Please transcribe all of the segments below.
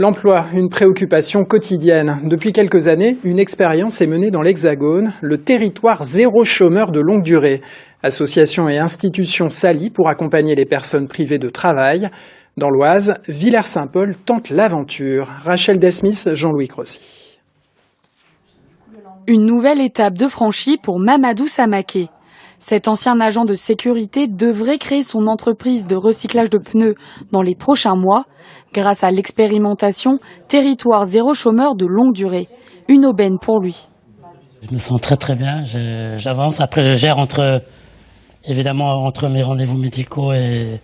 L'emploi, une préoccupation quotidienne. Depuis quelques années, une expérience est menée dans l'Hexagone, le territoire zéro chômeur de longue durée. Associations et institutions s'allient pour accompagner les personnes privées de travail. Dans l'Oise, Villers-Saint-Paul tente l'aventure. Rachel Desmith, Jean-Louis Crossy. Une nouvelle étape de franchie pour Mamadou Samaké. Cet ancien agent de sécurité devrait créer son entreprise de recyclage de pneus dans les prochains mois, grâce à l'expérimentation Territoire zéro chômeur de longue durée. Une aubaine pour lui. Je me sens très bien, j'avance. Après, je gère évidemment entre mes rendez-vous médicaux et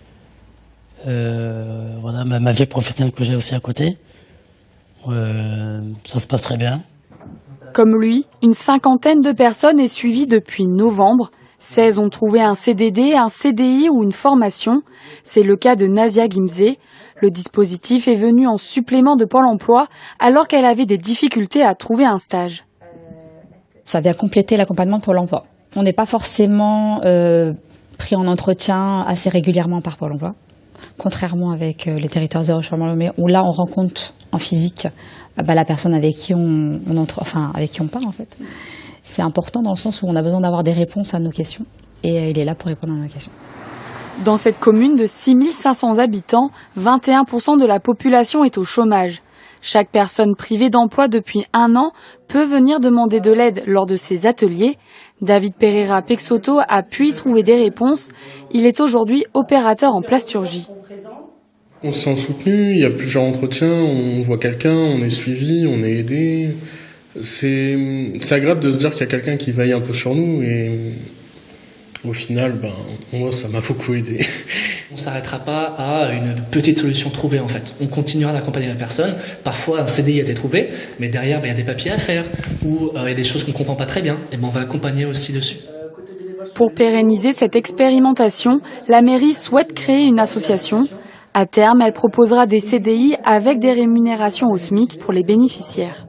voilà, ma vie professionnelle que j'ai aussi à côté. Ça se passe très bien. Comme lui, une cinquantaine de personnes est suivie depuis novembre. 16 ont trouvé un CDD, un CDI ou une formation. C'est le cas de Nazia Gimzé. Le dispositif est venu en supplément de Pôle emploi alors qu'elle avait des difficultés à trouver un stage. Ça vient compléter l'accompagnement pour l'emploi. On n'est pas forcément pris en entretien assez régulièrement par Pôle emploi, contrairement avec les territoires zéro chômeur de longue durée, où là on rencontre en physique la personne avec qui avec qui on parle en fait. C'est important dans le sens où on a besoin d'avoir des réponses à nos questions et il est là pour répondre à nos questions. Dans cette commune de 6500 habitants, 21% de la population est au chômage. Chaque personne privée d'emploi depuis 1 an peut venir demander de l'aide lors de ces ateliers. David Pereira Pexoto a pu y trouver des réponses. Il est aujourd'hui opérateur en plasturgie. On se sent soutenu, il y a plusieurs entretiens, on voit quelqu'un, on est suivi, on est aidé. C'est agréable de se dire qu'il y a quelqu'un qui veille un peu sur nous et au final, moi ça m'a beaucoup aidé. On ne s'arrêtera pas à une petite solution trouvée en fait. On continuera d'accompagner la personne. Parfois un CDI a été trouvé, mais derrière il y a des papiers à faire ou il y a des choses qu'on ne comprend pas très bien. Et on va accompagner aussi dessus. Pour pérenniser cette expérimentation, la mairie souhaite créer une association. À terme, elle proposera des CDI avec des rémunérations au SMIC pour les bénéficiaires.